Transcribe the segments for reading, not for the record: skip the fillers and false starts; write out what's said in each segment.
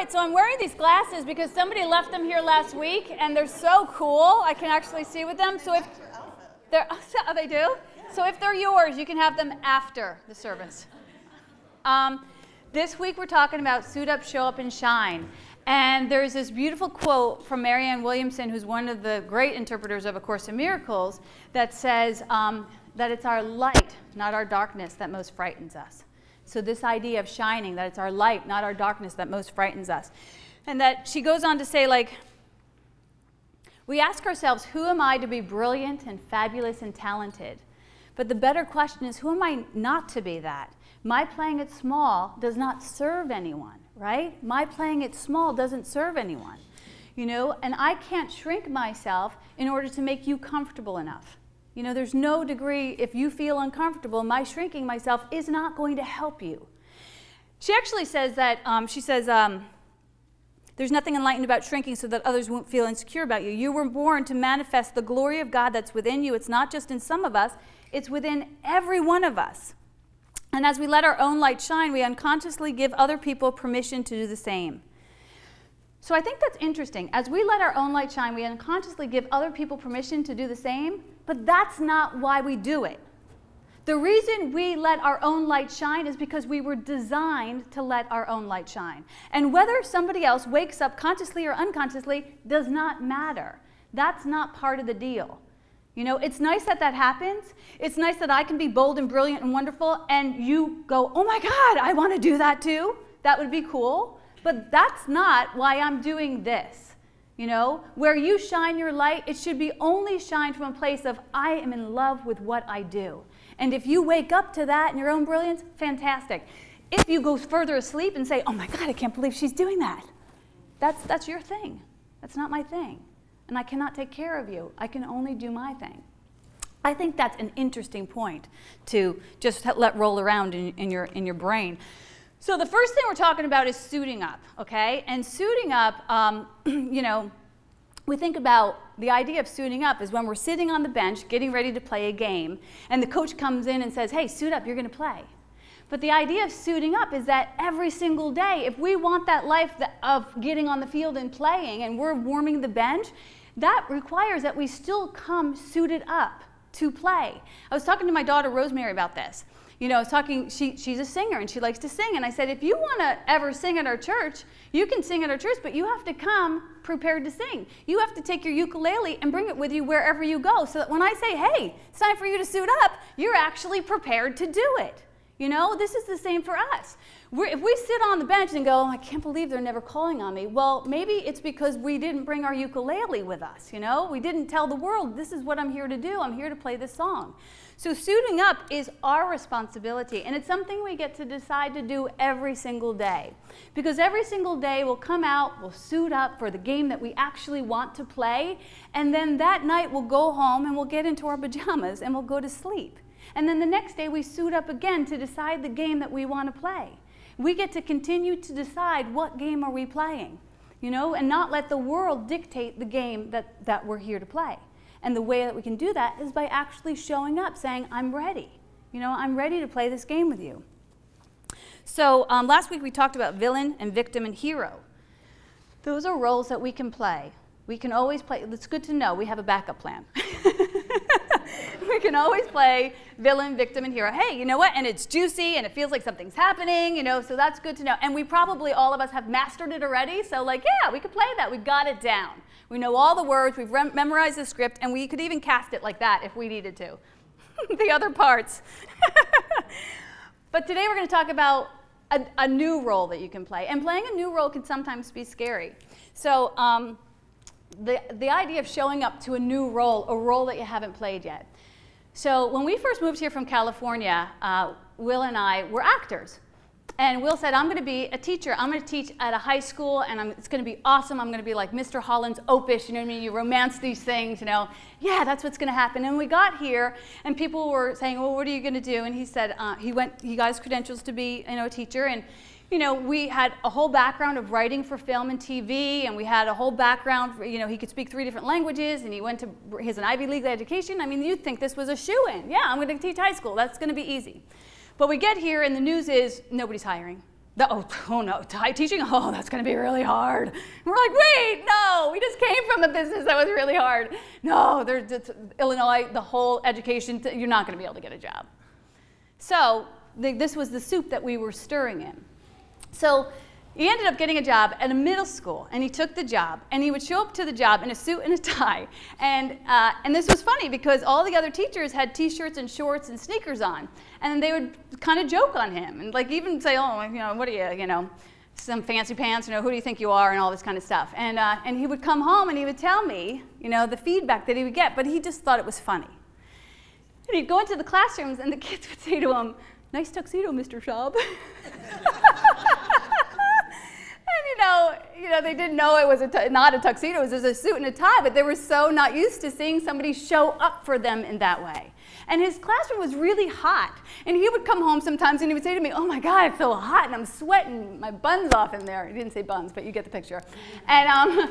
right, so I'm wearing these glasses because somebody left them here last week, and they're so cool. I can actually see with them. So if they're, oh, they do? So if they're yours, you can have them after the service. This week we're talking about suit up, show up, and shine. And there's this beautiful quote from Marianne Williamson, who's one of the great interpreters of A Course in Miracles, that says that it's our light, not our darkness, that most frightens us. So this idea of shining, that it's our light, not our darkness, that most frightens us. And that she goes on to say, like, we ask ourselves, who am I to be brilliant and fabulous and talented? But the better question is, who am I not to be that? My playing it small does not serve anyone, right? My playing it small doesn't serve anyone, you know? And I can't shrink myself in order to make you comfortable enough. You know, there's no degree, if you feel uncomfortable, my shrinking myself is not going to help you. She actually says that, there's nothing enlightened about shrinking so that others won't feel insecure about you. You were born to manifest the glory of God that's within you. It's not just in some of us, it's within every one of us. And as we let our own light shine, we unconsciously give other people permission to do the same. So I think that's interesting. As we let our own light shine, we unconsciously give other people permission to do the same, but that's not why we do it. The reason we let our own light shine is because we were designed to let our own light shine. And whether somebody else wakes up consciously or unconsciously does not matter. That's not part of the deal. You know, it's nice that that happens. It's nice that I can be bold and brilliant and wonderful and you go, oh my God, I want to do that too. That would be cool. But that's not why I'm doing this. You know, where you shine your light, it should be only shined from a place of, I am in love with what I do. And if you wake up to that in your own brilliance, fantastic. If you go further asleep and say, oh my God, I can't believe she's doing that. That's your thing. That's not my thing. And I cannot take care of you. I can only do my thing. I think that's an interesting point to just let roll around in your brain. So the first thing we're talking about is suiting up, okay? And suiting up, you know, we think about the idea of suiting up is when we're sitting on the bench getting ready to play a game, and the coach comes in and says, hey, suit up, you're going to play. But the idea of suiting up is that every single day, if we want that life of getting on the field and playing, and we're warming the bench, that requires that we still come suited up to play. I was talking to my daughter Rosemary about this. You know, I was talking, she's a singer and she likes to sing, and I said, if you want to ever sing at our church, you can sing at our church, but you have to come prepared to sing. You have to take your ukulele and bring it with you wherever you go, so that when I say, hey, it's time for you to suit up, you're actually prepared to do it. You know, this is the same for us. If we sit on the bench and go, oh, I can't believe they're never calling on me, well, maybe it's because we didn't bring our ukulele with us, you know? We didn't tell the world, this is what I'm here to do. I'm here to play this song. So suiting up is our responsibility, and it's something we get to decide to do every single day. Because every single day we'll come out, we'll suit up for the game that we actually want to play, and then that night we'll go home and we'll get into our pajamas and we'll go to sleep. And then the next day we suit up again to decide the game that we want to play. We get to continue to decide what game are we playing, you know, and not let the world dictate the game that we're here to play. And the way that we can do that is by actually showing up, saying, I'm ready. You know, I'm ready to play this game with you. So last week we talked about villain and victim and hero. Those are roles that we can play. We can always play. It's good to know we have a backup plan. We can always play villain, victim, and hero. Hey, you know what? And it's juicy, and it feels like something's happening, you know, so that's good to know. And we probably, all of us, have mastered it already, so like, yeah, we could play that. We got it down. We know all the words. We've memorized the script, and we could even cast it like that if we needed to. The other parts. But today we're going to talk about a new role that you can play. And playing a new role can sometimes be scary. So the idea of showing up to a new role, a role that you haven't played yet. So when we first moved here from California, Will and I were actors. And Will said, I'm going to be a teacher. I'm going to teach at a high school, and it's going to be awesome. I'm going to be like Mr. Holland's Opus, you know what I mean? You romance these things, you know. Yeah, that's what's going to happen. And we got here, and people were saying, well, what are you going to do? And he said, he got his credentials to be, you know, a teacher. And, you know, we had a whole background of writing for film and TV, and we had a whole background, for, you know, he could speak 3 different languages, and he has an Ivy League education. I mean, you'd think this was a shoo-in. Yeah, I'm going to teach high school. That's going to be easy. But we get here, and the news is nobody's hiring. Oh no, teaching, oh, that's going to be really hard. And we're like, wait, no, we just came from a business that was really hard. No, there's just, Illinois, the whole education, you're not going to be able to get a job. So this was the soup that we were stirring in. So he ended up getting a job at a middle school, and he took the job, and he would show up to the job in a suit and a tie. And this was funny because all the other teachers had T-shirts and shorts and sneakers on, and they would kind of joke on him and like even say, oh, you know, what are you know, some fancy pants, you know, who do you think you are, and all this kind of stuff. And he would come home and he would tell me, you know, the feedback that he would get, but he just thought it was funny. And he'd go into the classrooms, and the kids would say to him, "Nice tuxedo, Mr. Schaub." You know, they didn't know it was not a tuxedo, it was just a suit and a tie, but they were so not used to seeing somebody show up for them in that way. And his classroom was really hot, and he would come home sometimes and he would say to me, "Oh my God, it's so hot and I'm sweating my buns off in there." He didn't say buns, but you get the picture. And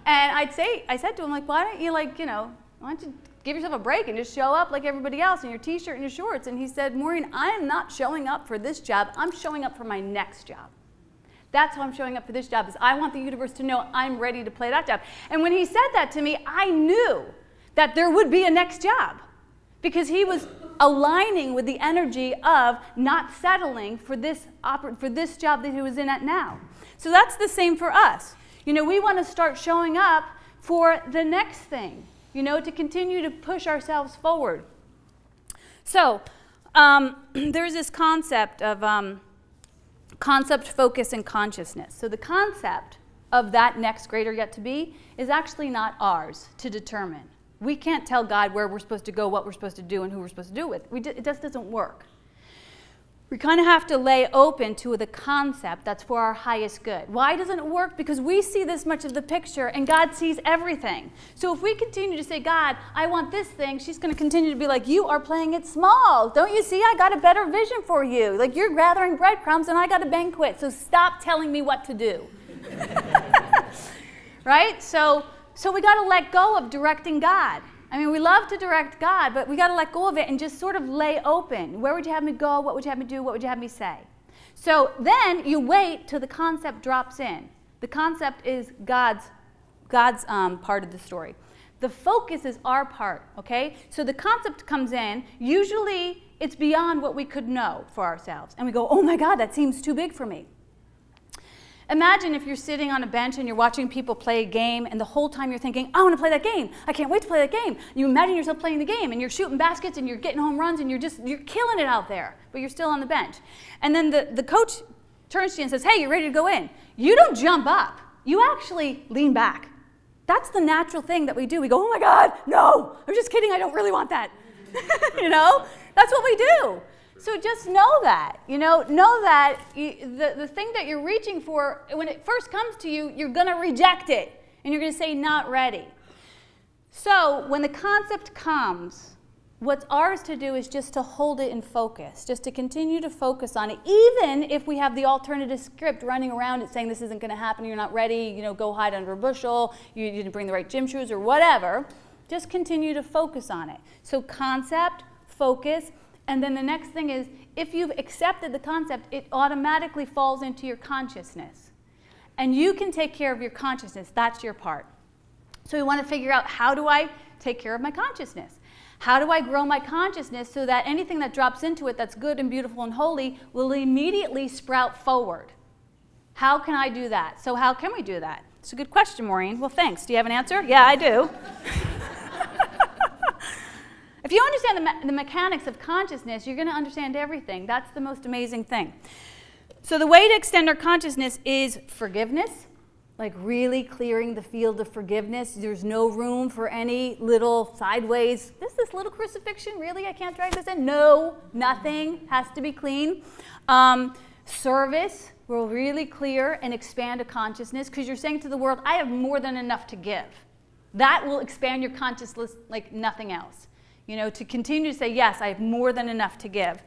and I said to him, like, why don't you, like, you know, why don't you give yourself a break and just show up like everybody else in your T-shirt and your shorts? And he said, "Maureen, I am not showing up for this job, I'm showing up for my next job. That's how I'm showing up for this job, is I want the universe to know I'm ready to play that job." And when he said that to me, I knew that there would be a next job, because he was aligning with the energy of not settling for this job that he was in at now. So that's the same for us. You know, we want to start showing up for the next thing, you know, to continue to push ourselves forward. So there's this concept of concept, focus, and consciousness. So the concept of that next greater yet to be is actually not ours to determine. We can't tell God where we're supposed to go, what we're supposed to do, and who we're supposed to do it with. It just doesn't work. We kind of have to lay open to the concept that's for our highest good. Why doesn't it work? Because we see this much of the picture, and God sees everything. So if we continue to say, "God, I want this thing," she's going to continue to be like, "You are playing it small. Don't you see? I got a better vision for you. Like, you're gathering breadcrumbs, and I got a banquet. So stop telling me what to do." Right? So we got to let go of directing God. I mean, we love to direct God, but we got to let go of it and just sort of lay open. Where would you have me go? What would you have me do? What would you have me say? So then you wait till the concept drops in. The concept is God's part of the story. The focus is our part, okay? So the concept comes in. Usually it's beyond what we could know for ourselves. And we go, "Oh my God, that seems too big for me." Imagine if you're sitting on a bench and you're watching people play a game, and the whole time you're thinking, "I want to play that game. I can't wait to play that game." You imagine yourself playing the game, and you're shooting baskets, and you're getting home runs, and you're killing it out there, but you're still on the bench. And then the coach turns to you and says, "Hey, you're ready to go in." You don't jump up. You actually lean back. That's the natural thing that we do. We go, "Oh my God, no, I'm just kidding. I don't really want that." You know, that's what we do. So just know that, you know that the thing that you're reaching for, when it first comes to you, you're going to reject it, and you're going to say, "Not ready." So when the concept comes, what's ours to do is just to hold it in focus, just to continue to focus on it, even if we have the alternative script running around it saying this isn't going to happen, you're not ready, you know, go hide under a bushel, you didn't bring the right gym shoes or whatever. Just continue to focus on it. So concept, focus. And then the next thing is, if you've accepted the concept, it automatically falls into your consciousness. And you can take care of your consciousness. That's your part. So we want to figure out, how do I take care of my consciousness? How do I grow my consciousness so that anything that drops into it that's good and beautiful and holy will immediately sprout forward? How can I do that? So how can we do that? It's a good question, Maureen. Well, thanks. Do you have an answer? Yeah, I do. If you understand the mechanics of consciousness, you're going to understand everything. That's the most amazing thing. So the way to extend our consciousness is forgiveness, like really clearing the field of forgiveness. There's no room for any little sideways, this little crucifixion, really? I can't drag this in? No, nothing has to be clean. Service will really clear and expand a consciousness, because you're saying to the world, "I have more than enough to give." That will expand your consciousness like nothing else. You know, to continue to say, "Yes, I have more than enough to give."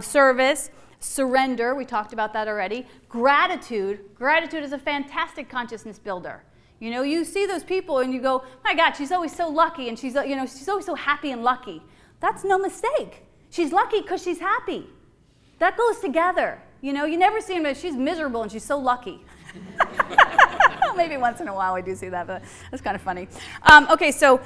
Service, surrender, we talked about that already. Gratitude is a fantastic consciousness builder. You know, you see those people and you go, "My God, she's always so lucky, and she's always so happy and lucky." That's no mistake. She's lucky because she's happy. That goes together. You know, you never see them, she's miserable and she's so lucky. Maybe once in a while we do see that, but that's kind of funny. Okay, so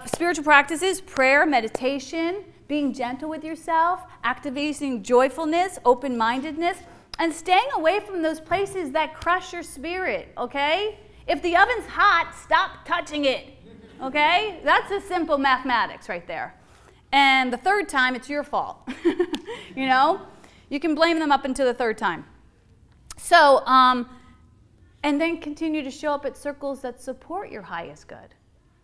spiritual practices, prayer, meditation, being gentle with yourself, activating joyfulness, open-mindedness, and staying away from those places that crush your spirit, okay? If the oven's hot, stop touching it, okay? That's a simple mathematics right there. And the third time, it's your fault, you know? You can blame them up until the third time. So, and then continue to show up at circles that support your highest good,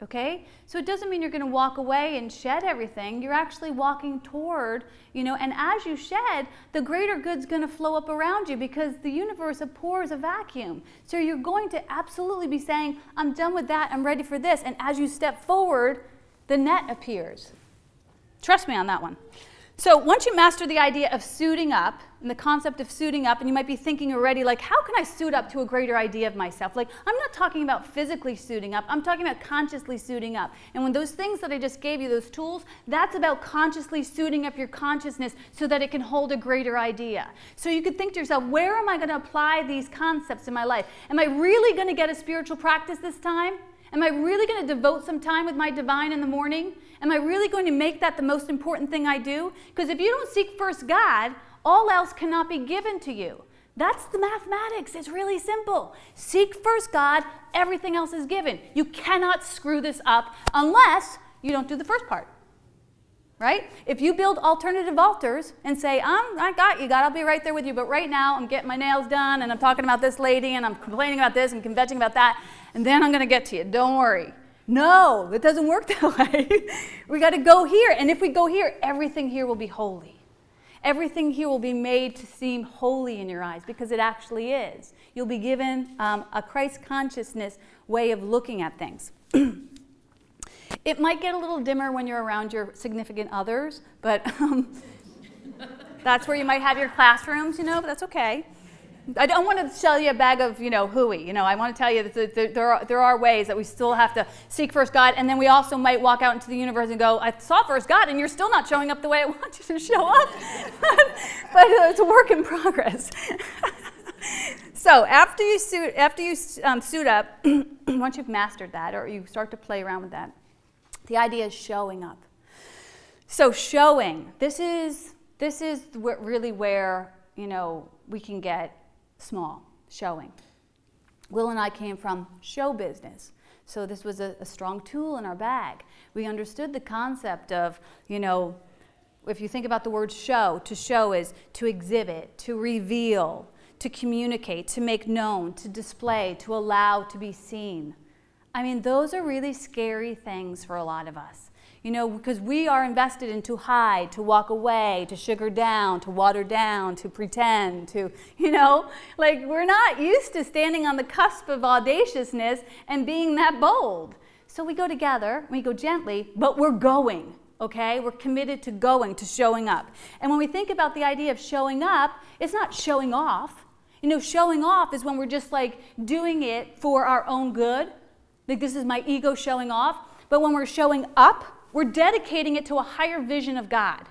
okay? So it doesn't mean you're going to walk away and shed everything. You're actually walking toward, you know, and as you shed, the greater good's going to flow up around you because the universe abhors a vacuum. So you're going to absolutely be saying, I'm done with that, I'm ready for this. And as you step forward, the net appears. Trust me on that one. So once you master the idea of suiting up and the concept of suiting up, and you might be thinking already, like, how can I suit up to a greater idea of myself? Like, I'm not talking about physically suiting up. I'm talking about consciously suiting up. And when those things that I just gave you, those tools, that's about consciously suiting up your consciousness so that it can hold a greater idea. So you could think to yourself, where am I going to apply these concepts in my life? Am I really going to get a spiritual practice this time? Am I really going to devote some time with my divine in the morning? Am I really going to make that the most important thing I do? Because if you don't seek first God, all else cannot be given to you. That's the mathematics. It's really simple. Seek first God, everything else is given. You cannot screw this up unless you don't do the first part. Right? If you build alternative altars and say, I got you, God, I'll be right there with you, but right now I'm getting my nails done and I'm talking about this lady and I'm complaining about this and kvetching about that, and then I'm going to get to you. Don't worry. No, it doesn't work that way. We got to go here, and if we go here, everything here will be holy. Everything here will be made to seem holy in your eyes because it actually is. You'll be given a Christ consciousness way of looking at things. It might get a little dimmer when you're around your significant others, but that's where you might have your classrooms, you know, but that's okay. I don't want to sell you a bag of, you know, hooey. You know, I want to tell you that there are ways that we still have to seek first God, and then we also might walk out into the universe and go, I saw first God, and you're still not showing up the way I want you to show up. but it's a work in progress. So after you suit up, once you've mastered that, or you start to play around with that, the idea is showing up. So showing, this is really where, you know, we can get small, showing. Will and I came from show business. So this was a strong tool in our bag. We understood the concept of, you know, if you think about the word show, to show is to exhibit, to reveal, to communicate, to make known, to display, to allow, to be seen. I mean, those are really scary things for a lot of us. You know, because we are invested in to hide, to walk away, to sugar down, to water down, to pretend, to, you know, like we're not used to standing on the cusp of audaciousness and being that bold. So we go together, we go gently, but we're going, okay? We're committed to going, to showing up. And when we think about the idea of showing up, it's not showing off. You know, showing off is when we're just like doing it for our own good. Like this is my ego showing off. But when we're showing up, we're dedicating it to a higher vision of God.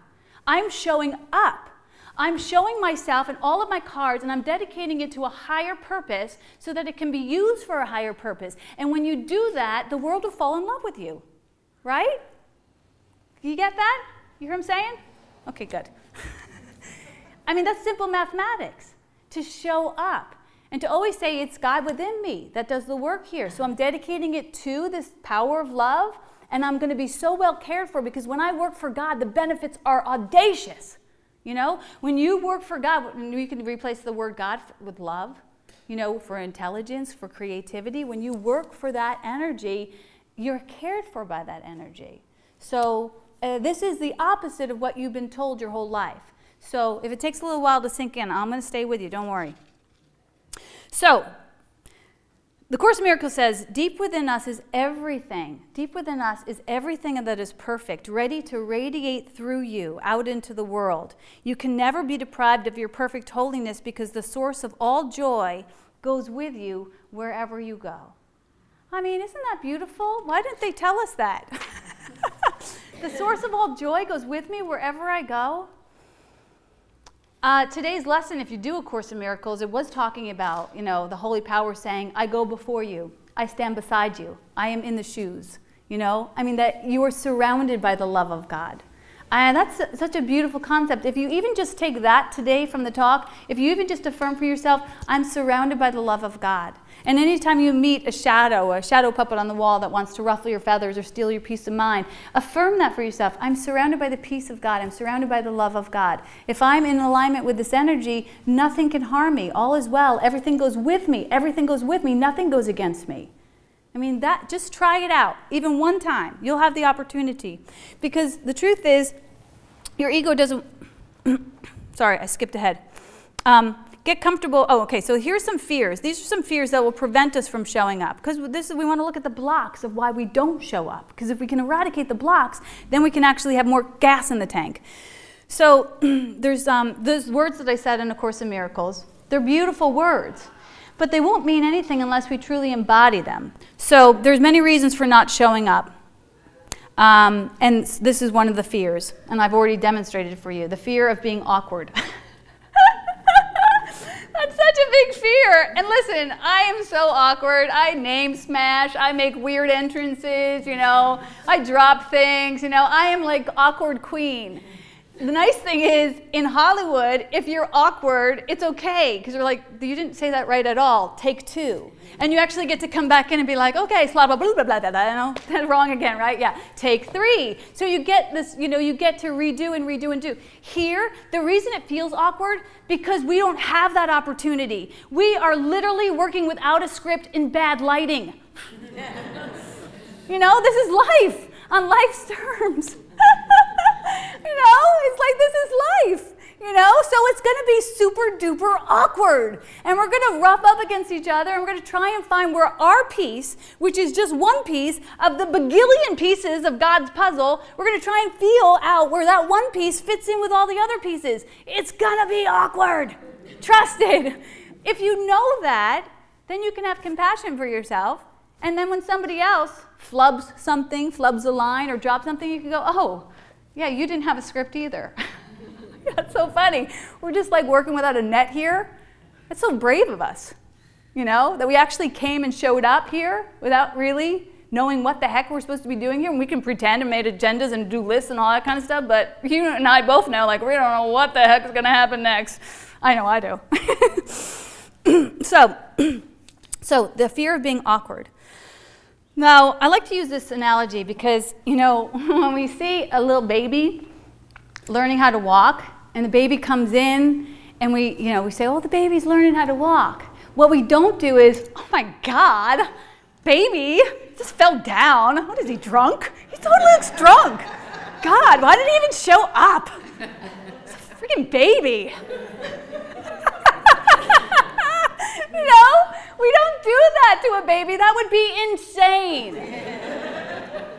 I'm showing up. I'm showing myself and all of my cards, and I'm dedicating it to a higher purpose so that it can be used for a higher purpose. And when you do that, the world will fall in love with you. Right? You get that? You hear what I'm saying? Okay, good. I mean, that's simple mathematics. To show up. And to always say, it's God within me that does the work here. So I'm dedicating it to this power of love. And I'm going to be so well cared for because when I work for God, the benefits are audacious. You know, when you work for God, you can replace the word God with love, you know, for intelligence, for creativity. When you work for that energy, you're cared for by that energy. So this is the opposite of what you've been told your whole life. So if it takes a little while to sink in, I'm going to stay with you. Don't worry. So the Course in Miracles says, deep within us is everything. Deep within us is everything that is perfect, ready to radiate through you out into the world. You can never be deprived of your perfect holiness because the source of all joy goes with you wherever you go. I mean, isn't that beautiful? Why didn't they tell us that? The source of all joy goes with me wherever I go. Today's lesson, if you do A Course in Miracles, it was talking about, the Holy Power saying, I go before you, I stand beside you, I am in the shoes, that you are surrounded by the love of God. And that's such a beautiful concept. If you even just take that today from the talk, if you even just affirm for yourself, I'm surrounded by the love of God. And anytime you meet a shadow puppet on the wall that wants to ruffle your feathers or steal your peace of mind, affirm that for yourself. I'm surrounded by the peace of God. I'm surrounded by the love of God. If I'm in alignment with this energy, nothing can harm me. All is well. Everything goes with me. Everything goes with me. Nothing goes against me. Just try it out, even one time. You'll have the opportunity. Because the truth is, your ego doesn't, sorry, I skipped ahead. Get comfortable. Oh, okay, so here's some fears. These are some fears that will prevent us from showing up. Because we want to look at the blocks of why we don't show up. Because if we can eradicate the blocks, then we can actually have more gas in the tank. So there's those words that I said in A Course in Miracles. They're beautiful words. But they won't mean anything unless we truly embody them. So there's many reasons for not showing up. And this is one of the fears. And I've already demonstrated it for you. The fear of being awkward. That's such a big fear. And listen, I am so awkward. I name smash. I make weird entrances, I drop things, I am like awkward queen. The nice thing is, in Hollywood, if you're awkward, it's okay, because you're like, you didn't say that right at all, take two. And you actually get to come back in and be like, okay, blah, blah, blah, blah, blah, blah, that's wrong again, right? Yeah, take three. So you get this, you get to redo and redo and do. Here, the reason it feels awkward, because we don't have that opportunity. We are literally working without a script in bad lighting. This is life, on life's terms. It's like this is life, so it's going to be super duper awkward. And we're going to rough up against each other, and we're going to try and find where our piece, which is just one piece of the bagillion pieces of God's puzzle, we're going to try and feel out where that one piece fits in with all the other pieces. It's going to be awkward. Trust it. If you know that, then you can have compassion for yourself. And then when somebody else flubs a line or drops something, you can go, oh, yeah, you didn't have a script either. That's so funny. We're just like working without a net here. That's so brave of us, that we actually came and showed up here without really knowing what the heck we're supposed to be doing here. And we can pretend and make agendas and do lists and all that kind of stuff, but you and I both know, we don't know what the heck is going to happen next. I know I do. So the fear of being awkward. Now, I like to use this analogy because, when we see a little baby learning how to walk, and the baby comes in, and we say, oh, the baby's learning how to walk. What we don't do is, oh my God, baby just fell down. What is he, drunk? He totally looks drunk. God, why did he even show up? It's a freaking baby. We don't do that to a baby. That would be insane. Instead,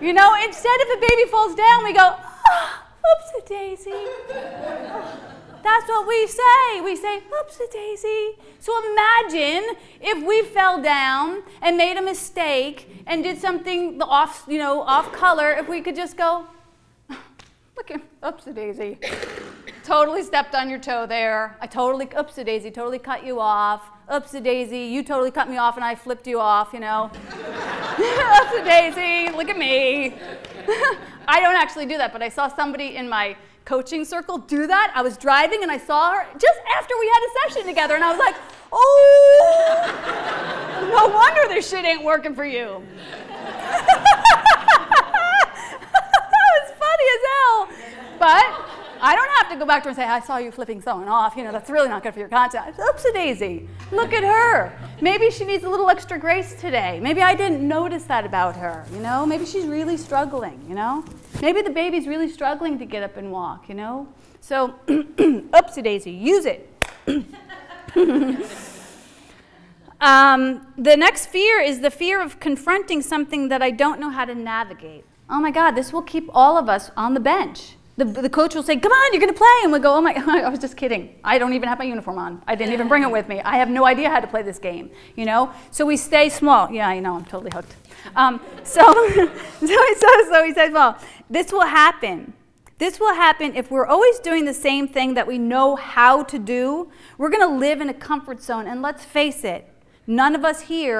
if a baby falls down, we go, oh, oopsie-daisy. That's what we say. We say, oopsie-daisy. So imagine if we fell down and made a mistake and did something off color, if we could just go, look at oopsie-daisy. Totally stepped on your toe there. Oopsie-daisy, totally cut you off. Oopsie-daisy, you totally cut me off and I flipped you off, Oopsie-daisy, look at me. I don't actually do that, but I saw somebody in my coaching circle do that. I was driving and I saw her just after we had a session together, and I was like, oh, no wonder this shit ain't working for you. That was funny as hell. But I don't have to go back to her and say, I saw you flipping someone off. That's really not good for your content. Oopsie-daisy. Look at her. Maybe she needs a little extra grace today. Maybe I didn't notice that about her, Maybe she's really struggling, Maybe the baby's really struggling to get up and walk, So, oopsie-daisy. Use it. The next fear is the fear of confronting something that I don't know how to navigate. Oh my God, this will keep all of us on the bench. The coach will say, come on, you're going to play. And we'll go, oh my God, I was just kidding. I don't even have my uniform on. I didn't even bring it with me. I have no idea how to play this game, So we stay small. Yeah, I know, I'm totally hooked. So he says, well, this will happen. This will happen if we're always doing the same thing that we know how to do. We're going to live in a comfort zone. And let's face it, none of us here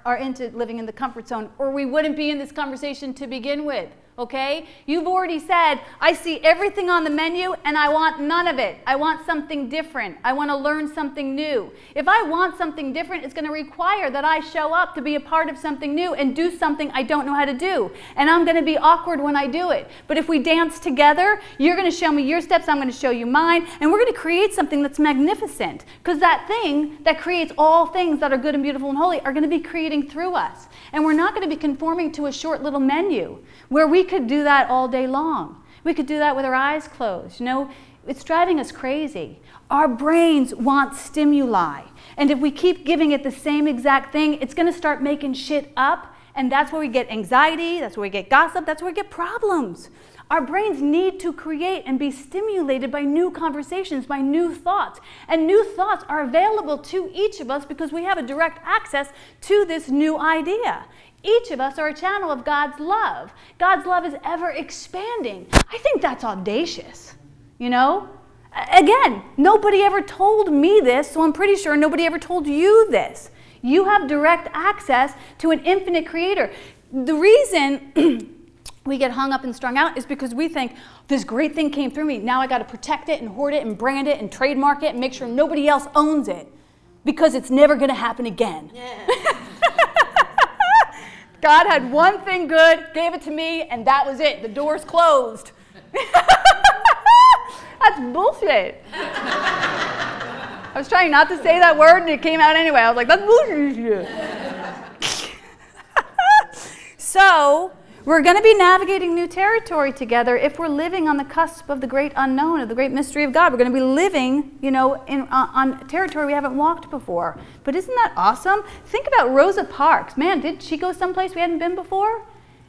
are into living in the comfort zone, or we wouldn't be in this conversation to begin with. Okay? You've already said, I see everything on the menu and I want none of it. I want something different. I want to learn something new. If I want something different, it's going to require that I show up to be a part of something new and do something I don't know how to do. And I'm going to be awkward when I do it. But if we dance together, you're going to show me your steps, I'm going to show you mine, and we're going to create something that's magnificent. Because that thing that creates all things that are good and beautiful and holy are going to be creating through us. And we're not going to be conforming to a short little menu where we could do that all day long. We could do that with our eyes closed. You know, it's driving us crazy. Our brains want stimuli. And if we keep giving it the same exact thing, it's going to start making shit up. And that's where we get anxiety. That's where we get gossip. That's where we get problems. Our brains need to create and be stimulated by new conversations, by new thoughts. And new thoughts are available to each of us because we have a direct access to this new idea. Each of us are a channel of God's love. God's love is ever expanding. I think that's audacious, you know? Again, nobody ever told me this, so I'm pretty sure nobody ever told you this. You have direct access to an infinite creator. The reason we get hung up and strung out is because we think, this great thing came through me. Now I got to protect it and hoard it and brand it and trademark it and make sure nobody else owns it because it's never going to happen again. Yeah. God had one thing good, gave it to me, and that was it. The door's closed. That's bullshit. I was trying not to say that word, and it came out anyway. I was like, that's bullshit. So, we're going to be navigating new territory together if we're living on the cusp of the great unknown, of the great mystery of God. We're going to be living, you know, on territory we haven't walked before. But isn't that awesome? Think about Rosa Parks. Man, did she go someplace we hadn't been before?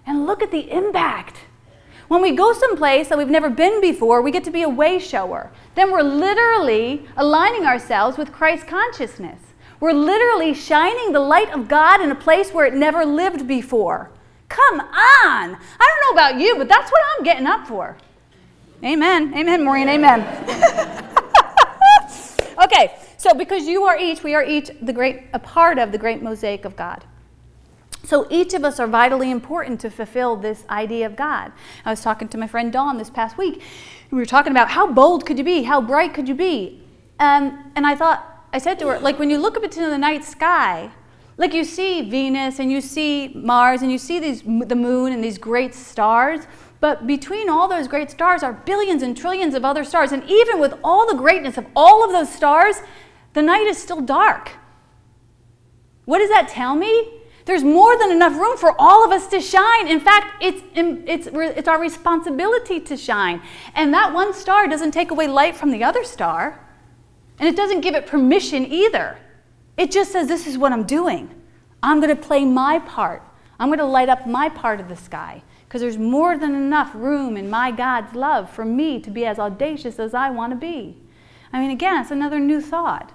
And look at the impact. When we go someplace that we've never been before, we get to be a way shower. Then we're literally aligning ourselves with Christ consciousness. We're literally shining the light of God in a place where it never lived before. Come on. I don't know about you, but that's what I'm getting up for. Amen. Amen, Maureen. Amen. Okay, so because we are each a part of the great mosaic of God. So each of us are vitally important to fulfill this idea of God. I was talking to my friend Dawn this past week. We were talking about how bold could you be? How bright could you be? And I said to her, like when you look up into the night sky, like you see Venus and you see Mars and you see the moon and these great stars, but between all those great stars are billions and trillions of other stars. And even with all the greatness of all of those stars, the night is still dark. What does that tell me? There's more than enough room for all of us to shine. In fact, it's our responsibility to shine. And that one star doesn't take away light from the other star. And it doesn't give it permission either. It just says, this is what I'm doing. I'm going to play my part. I'm going to light up my part of the sky. Because there's more than enough room in my God's love for me to be as audacious as I want to be. I mean, again, it's another new thought.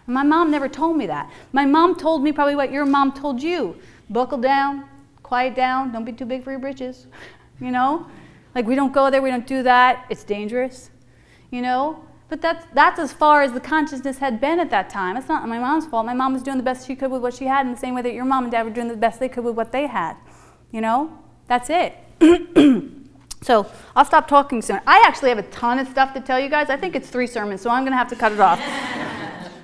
My mom never told me that. My mom told me probably what your mom told you. Buckle down, quiet down, don't be too big for your britches. You know? Like, we don't go there, we don't do that. It's dangerous. You know? But that's as far as the consciousness had been at that time. It's not my mom's fault. My mom was doing the best she could with what she had in the same way that your mom and dad were doing the best they could with what they had. You know? That's it. So I'll stop talking soon. I actually have a ton of stuff to tell you guys. I think it's 3 sermons, so I'm going to have to cut it off.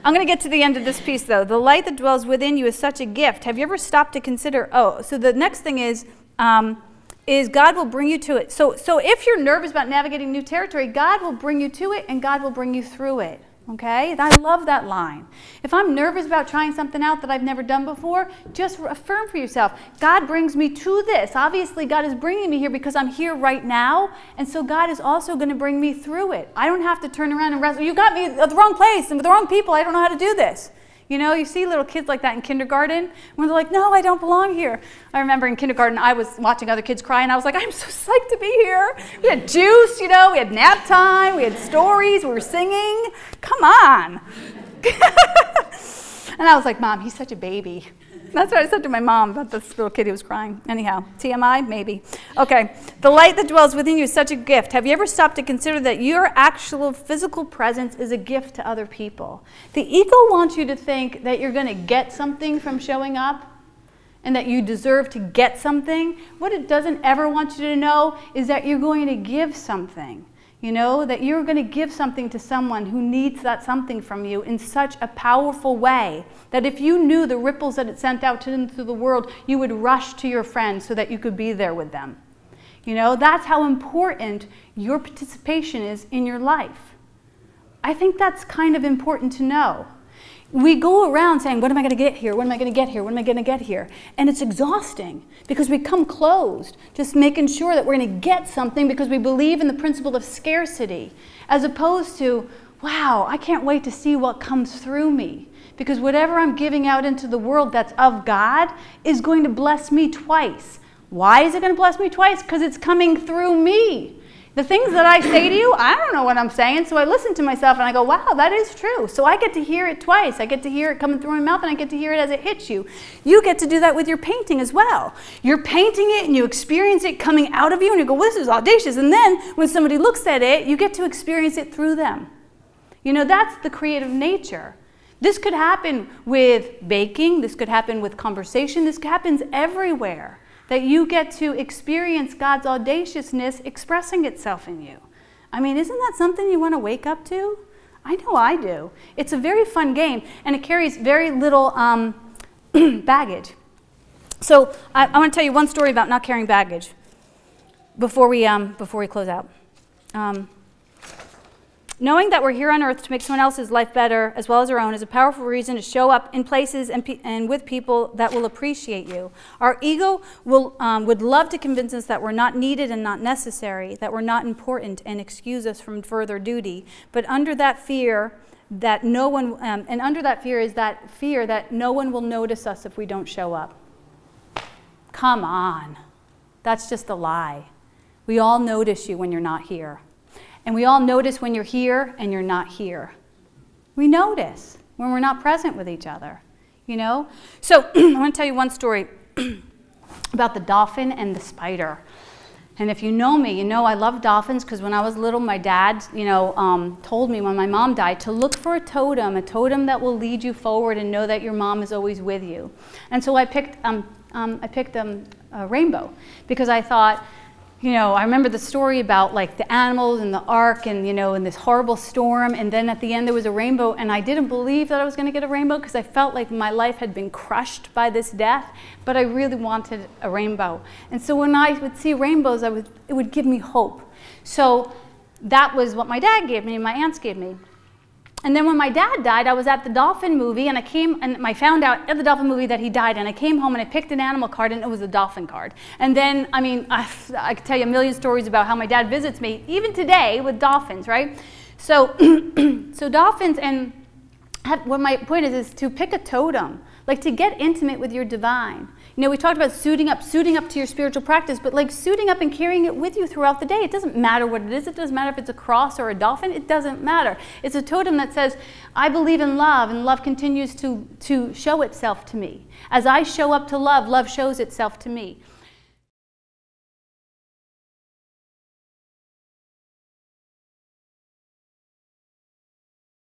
I'm going to get to the end of this piece, though. The light that dwells within you is such a gift. Have you ever stopped to consider, so the next thing is God will bring you to it. So if you're nervous about navigating new territory, God will bring you to it and God will bring you through it. Okay? I love that line. If I'm nervous about trying something out that I've never done before, just affirm for yourself, God brings me to this. Obviously, God is bringing me here because I'm here right now, and so God is also going to bring me through it. I don't have to turn around and wrestle. You got me at the wrong place and with the wrong people. I don't know how to do this. You know, you see little kids like that in kindergarten when they're like, no, I don't belong here. I remember in kindergarten, I was watching other kids cry, and I was like, I'm so psyched to be here. We had juice, you know, we had nap time, we had stories, we were singing. Come on. And I was like, Mom, he's such a baby. That's what I said to my mom about this little kid who was crying. Anyhow, TMI? Maybe. Okay. The light that dwells within you is such a gift. Have you ever stopped to consider that your actual physical presence is a gift to other people? The ego wants you to think that you're going to get something from showing up and that you deserve to get something. What it doesn't ever want you to know is that you're going to give something. You know, that you're going to give something to someone who needs that something from you in such a powerful way that if you knew the ripples that it sent out into the world, you would rush to your friends so that you could be there with them. You know, that's how important your participation is in your life. I think that's kind of important to know. We go around saying, what am I going to get here? What am I going to get here? What am I going to get here? And it's exhausting because we come closed, just making sure that we're going to get something because we believe in the principle of scarcity, as opposed to, wow, I can't wait to see what comes through me. Because whatever I'm giving out into the world that's of God is going to bless me twice. Why is it going to bless me twice? Because it's coming through me. The things that I say to you, I don't know what I'm saying, so I listen to myself and I go, wow, that is true. So I get to hear it twice. I get to hear it coming through my mouth and I get to hear it as it hits you. You get to do that with your painting as well. You're painting it and you experience it coming out of you and you go, well, this is audacious. And then when somebody looks at it, you get to experience it through them. You know, that's the creative nature. This could happen with baking. This could happen with conversation. This happens everywhere. That you get to experience God's audaciousness expressing itself in you. I mean, isn't that something you want to wake up to? I know I do. It's a very fun game, and it carries very little baggage. So I want to tell you one story about not carrying baggage before we close out. Knowing that we're here on earth to make someone else's life better as well as our own is a powerful reason to show up in places and with people that will appreciate you. Our ego would love to convince us that we're not needed and not necessary, that we're not important and excuse us from further duty. But under that fear that no one, and under that fear is that fear that no one will notice us if we don't show up. Come on. That's just a lie. We all notice you when you're not here. And we all notice when you're here and you're not here. We notice when we're not present with each other, you know? So I want to tell you one story about the dolphin and the spider. And if you know me, you know I love dolphins because when I was little, my dad, told me when my mom died to look for a totem that will lead you forward and know that your mom is always with you. And so I picked a rainbow because I thought, I remember the story about like the animals and the ark and, in this horrible storm. And then at the end there was a rainbow. And I didn't believe that I was going to get a rainbow because I felt like my life had been crushed by this death. But I really wanted a rainbow. And so when I would see rainbows, it would give me hope. So that was what my dad gave me and my aunts gave me. And then when my dad died, I was at the dolphin movie, and I found out at the dolphin movie that he died, and I came home and I picked an animal card, and it was a dolphin card. And then, I could tell you a million stories about how my dad visits me, even today, with dolphins, right? So, so dolphins, and what my point is to pick a totem, like to get intimate with your divine. We talked about suiting up to your spiritual practice, but like suiting up and carrying it with you throughout the day. It doesn't matter what it is. It doesn't matter if it's a cross or a dolphin. It doesn't matter. It's a totem that says, I believe in love, and love continues to show itself to me. As I show up to love, love shows itself to me.